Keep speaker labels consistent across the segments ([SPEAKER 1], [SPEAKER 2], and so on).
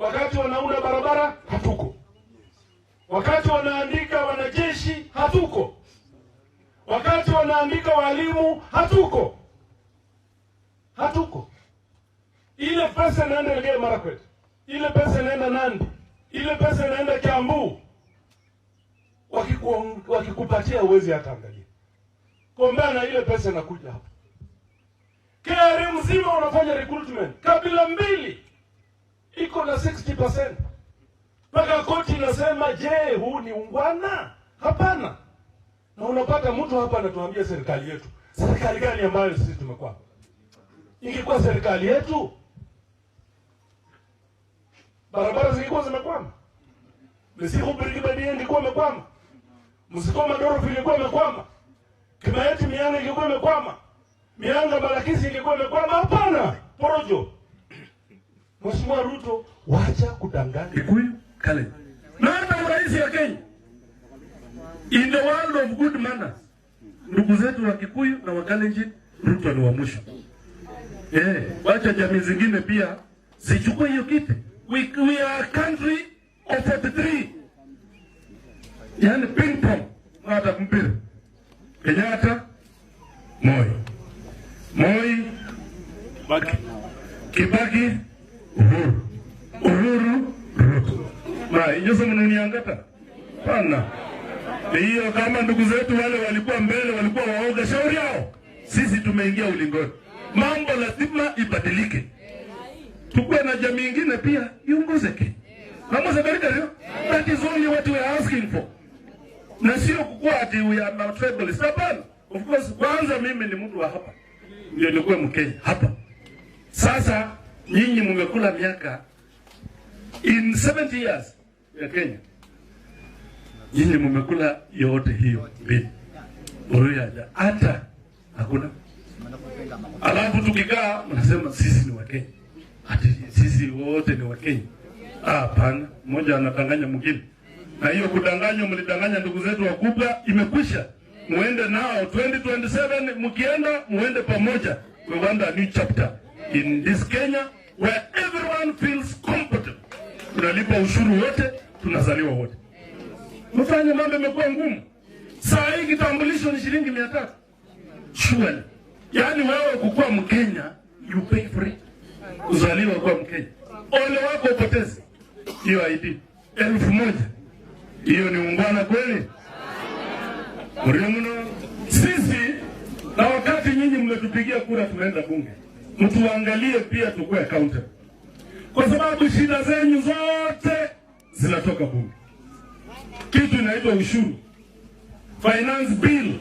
[SPEAKER 1] Wakati wanaunda barabara, hatuko. Wakati wanaandika wanajeshi, hatuko. Wakati wanaandika walimu, hatuko. Hatuko. Ile pesa inaenda Elgeyo Marakwet. Ile pesa inaenda Nandi. Ile pesa inaenda Kiambu. Wakikupatia uwezi hata angalia. Kombana ile pesa inakuja hapa. KRA mzima unafanya recruitment. Kabila mbili iko na 60%. Paka koti inasema, je, huu ni ungwana? Hapana. Na unapata mtu hapa anatuambia serikali yetu. Serikali gani ambayo sisi tumekuwa? Ingekuwa serikali yetu, barabara zingekuwa zimekwama. Msiku Birigibadi ingekuwa imekwama. Msikoma Dorofi ingekuwa imekwama. Kimayati Mianga ingekuwa imekwama. Mianga Malakisi ingekuwa imekwama. Hapana. Porojo. Mheshimiwa Ruto, wacha kudanganya.
[SPEAKER 2] Kikuyu kale. Na hata rais ya Kenya. In the world of good manners. Ndugu zetu wa Kikuyu na wa Kalenjin, Ruto ni wa mwisho. Wacha jamii zingine pia zichukue hiyo kiti. We are a country of 43. Yani ping pong. Hata mpira. Kenyatta, Moi. Moi, Kibaki, Uhuru, Ruto. Na hiyo sasa mnaniangata. Pana. Hiyo kama ndugu zetu wale walikuwa mbele, walikuwa waoga, shauri yao. Sisi tumeingia ulingoni. Mambo lazima ibadilike. Tukue na jamii nyingine pia iongozeke. Mambo sabarika leo. That is only what we are asking for. Na sio kukua ati we are not tribal. Hapana. Of course, kwanza mimi ni mtu wa hapa. Ndio nilikuwa Mkenya hapa. Sasa nyinyi mmekula miaka in 70 years ya Kenya. Nyinyi mmekula yote hiyo mbili. Uruyaja hata hakuna. Alafu tukikaa mnasema sisi ni Wakenya. Ati sisi wote ni Wakenya. Hapana, mmoja anadanganya mwingine. Na hiyo kudanganywa, mlidanganya ndugu zetu wakubwa, imekwisha. Muende nao 2027, mkienda muende pamoja. We want a new chapter in this Kenya where everyone feels comfortable. Tunalipa ushuru wote, tunazaliwa wote. Mfanye mambo yamekuwa ngumu. Saa hii kitambulisho ni shilingi 300. Surely. Yaani wewe kukua Mkenya, you pay for it. Kuzaliwa kuwa Mkenya. Ole wako upoteze hiyo ID 1000. Hiyo ni ungwana kweli? Murimuno sisi na wakati nyinyi mmetupigia kura tunaenda bunge. Mtuangalie pia tukue accountable. Kwa sababu shida zenyu zote zinatoka bunge. Kitu inaitwa ushuru. Finance bill.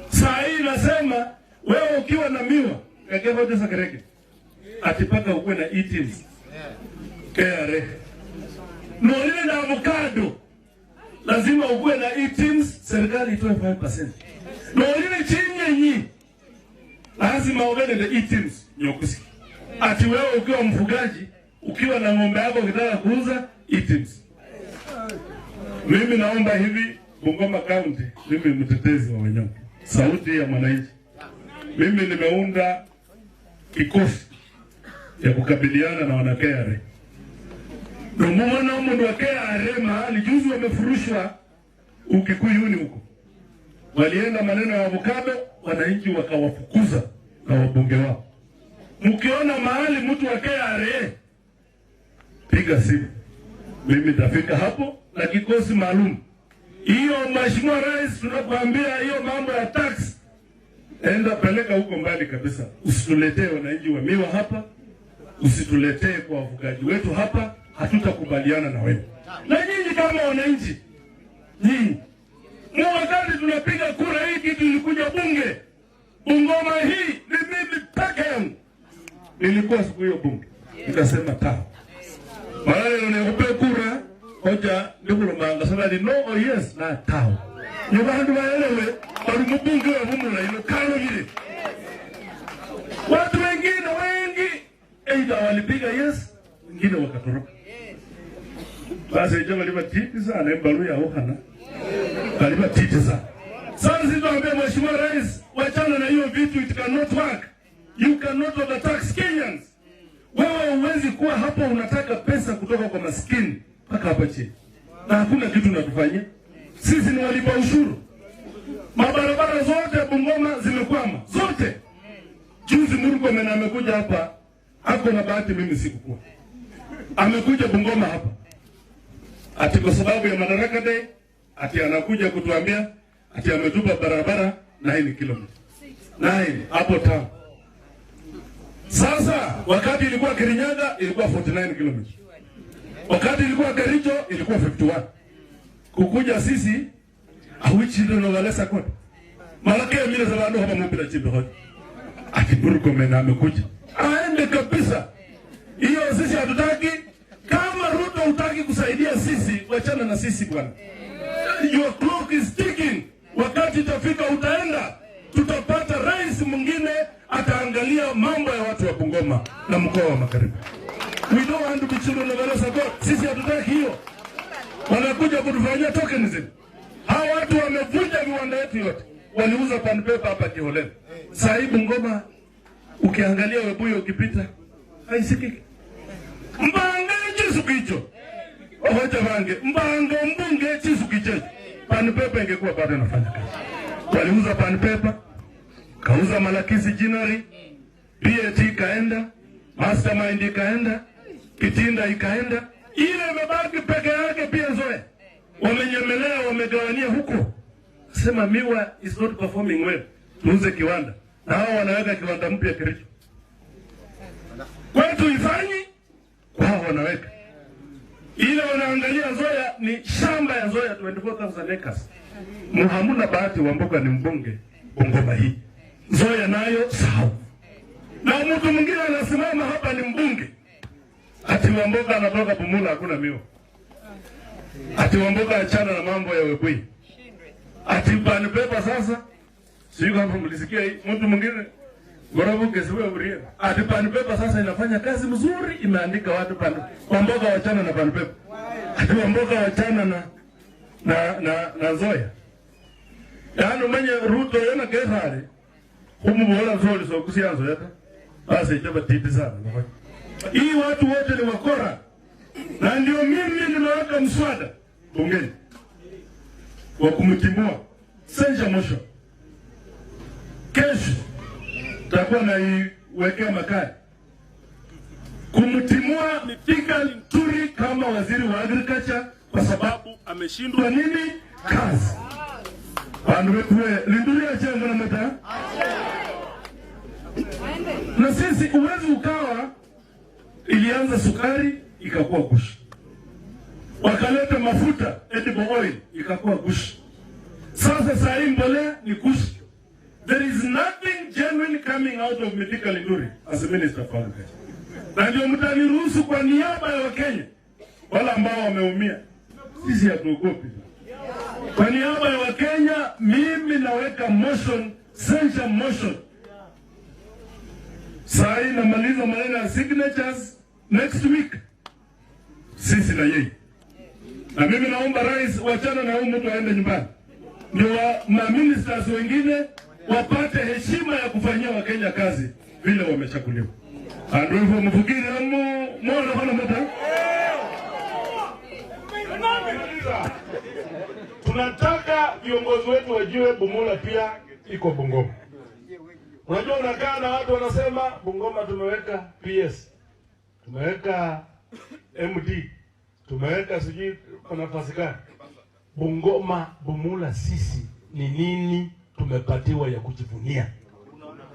[SPEAKER 2] Saa hii nasema wewe ukiwa na miwa kake hoja za kereke. Atipaka ukue na eatings. KRA. Nolile na avocado. Lazima ukue na eatings, serikali itoe 5%. Nolile chinyenyi. Lazima uwe na eatings nyokusi. Ati wewe ukiwa mfugaji, ukiwa na ng'ombe yako ukitaka kuuza eatings. Mimi naomba hivi Bungoma County, mimi mtetezi wa wanyama. Sauti ya mwananchi. Mimi nimeunda kikosi ya kukabiliana na wana KRA. Ndio mmoja wa KRA mahali juzi wamefurushwa Ukikuyuni huko. Walienda maneno ya avocado, wananchi wakawafukuza na wabunge wao. Mkiona mahali mtu wa KRA, piga simu. Mimi nitafika hapo na kikosi maalum. Hiyo Mheshimiwa Rais tunakuambia hiyo mambo ya tax, enda peleka huko mbali kabisa. Usituletee wananchi wa miwa hapa, usituletee kwa wafugaji wetu hapa, hatutakubaliana na wewe. Na nyinyi kama wananchi, nyinyi wakati tunapiga kura hii kitu ilikuja bunge. Bungoma hii ni mimi peke yangu. Nilikuwa siku hiyo bunge. Nikasema tao. Malale unekupe kura hoja ndikulo manga sana ni no or yes na tao. Ni bandu waelewe bali mbunge wa mumula ilo kalo hili. Watu wengine wengi aidha walipiga yes, wengine wakatoroka. Basi hiyo walipa titi sana mbalu ya Ohana. Walipa titi sana. Sasa sisi tuambie Mheshimiwa Rais, wachana na hiyo vitu, it cannot work. You cannot overtax Kenyans. Wewe huwezi kuwa hapo unataka pesa kutoka kwa maskini mpaka hapa chini. Na hakuna kitu natufanyia. Sisi ni walipa ushuru. Mabarabara zote Bungoma zimekwama. Zote. Juzi Murkomen amekuja hapa. Hako na bahati mimi sikukuwa. Amekuja Bungoma hapa. Ati kwa sababu ya Madaraka Day, ati anakuja kutuambia ati ametupa barabara 9 kilomita. 9 hapo town. Sasa wakati ilikuwa Kirinyaga ilikuwa 49 kilomita. Wakati ilikuwa Kericho ilikuwa 51. Kukuja sisi awichi ndio walesa kote. Malaki ya mile za bandu hapa mpira chimbe hoja. Ati Murkomen amekuja. Aende kabisa. Hiyo sisi hatutaki. Kama Ruto hutaki kusaidia sisi, wachana na sisi bwana. Your clock is ticking. Wakati itafika utaenda. Tutapata rais mwingine ataangalia mambo ya watu wa Bungoma na mkoa wa Magharibi. We don't want to be children of Elesa God. Sisi hatutaki hiyo. Wanakuja kutufanyia tokenism. Hao watu wamevunja viwanda yetu yote. Waliuza pan paper hapa kiholela. Sasa hii Bungoma ukiangalia Webuye ukipita haisikiki. Mbange Jesu kicho. Ohoja bange, mbange mbunge Jesu kicho. Pan paper ingekuwa bado inafanya kazi. Waliuza pan paper, kauza Malakisi Jinari, PAT ikaenda, Mastermind ikaenda, Kitinda ikaenda. Ile imebaki peke yake pia Nzoia. Wamenyemelea, wamegawania huko. Sema Miwa is not performing well. Tuuze kiwanda. Na hao wanaweka kiwanda mpya Kericho. Kwetu ifanyi, kwao wanaweka. Ile wanaangalia Nzoia ni shamba ya Nzoia 24,000 acres. Muhamuna bahati Wamboga ni mbunge Bungoma hii. Nzoia nayo sawa. Na mtu mwingine anasimama hapa ni mbunge. Ati Wamboga anatoka Bumula hakuna miwa. Ati Wamboga achana na mambo ya Webuye. Ati pan paper sasa. Sio kama mlisikia hii mtu mwingine Gorabu kesiwe urie. Ati pan paper sasa inafanya kazi mzuri, imeandika watu pan. Wamboga wachana na pan paper. Ati Wamboga wachana na Nzoia. Yaani mwenye Ruto yana kethari. Umubola zoli so kusianzo yata. Basi chaba titi sana. Hii watu wote ni wakora. Na ndio mimi nimeweka mswada bungeni wa kumtimua Senja Mosho. Kesho takuwa na iwekea makali kumtimua Mithika Linturi kama waziri wa agriculture kwa sababu ameshindwa nini? Kazi. Bandu wetuwe Linturi achenga na meta. Na sisi uwezi ukawa ilianza sukari ikakuwa gushi. Wakaleta mafuta edible oil ikakuwa gushi. Sasa saa hii mbolea ni gushi. There is nothing genuine coming out of Mithika Linturi as a minister for agriculture. Na ndio mtaniruhusu kwa niaba ya Wakenya wala ambao wameumia. Sisi hatuogopi. Kwa niaba ya Wakenya mimi naweka motion, Senja motion. Saa hii namaliza maneno ya signatures next week. Sisi na yeye. Na mimi naomba rais wachana na huyu mtu aende nyumbani. Ndio ma ministers wengine wapate heshima ya kufanyia Wakenya kazi vile wamechaguliwa. Ndio hivyo mfikiri muone hana mata.
[SPEAKER 1] Tunataka viongozi wetu wajue Bumula pia iko Bungoma. Unajua unakaa na watu wanasema Bungoma tumeweka PS. Tumeweka MD. Tumeweka sijui kwa nafasi gani. Bungoma, Bumula sisi ni nini tumepatiwa ya kujivunia?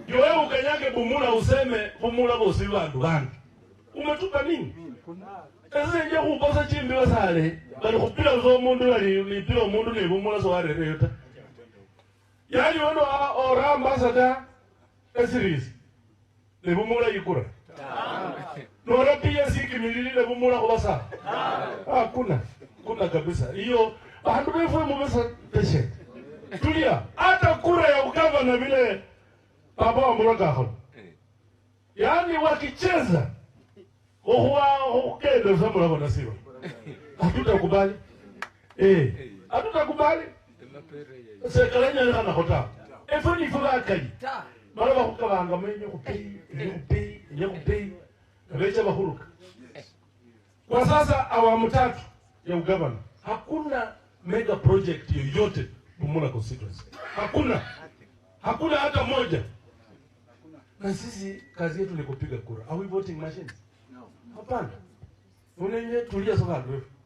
[SPEAKER 1] Ndio wewe ukanyage Bumula useme Bumula bosi bandu bandu. Umetupa nini? Sasa nje kuposa chimbi wasale. Bali kupila zo mundu ali pila mundu ni Bumula so wale yota. Yaani wano oramba sada series. Ni Bumula yikura. Nora pia siki milili na Bumula kwa basa. Kuna kabisa. Hiyo bandu befu mbesa peshe. Tulia. Hata kura ya ugavana vile Baba wa Muraka hapo. Yaani wakicheza ukende zambo la nasiba. Hatutakubali. Hatutakubali. Sekalanya na hota. Efoni fuga kai. Mara bakukabanga menye kupei. Recha Mahuruka. Kwa sasa awamu tatu ya ugavana, hakuna mega project yoyote Bumula constituency. Hakuna hata moja. Na sisi kazi yetu ni kupiga kura. Are we voting machines? No. Hapana. Unenye tulia soka ndio.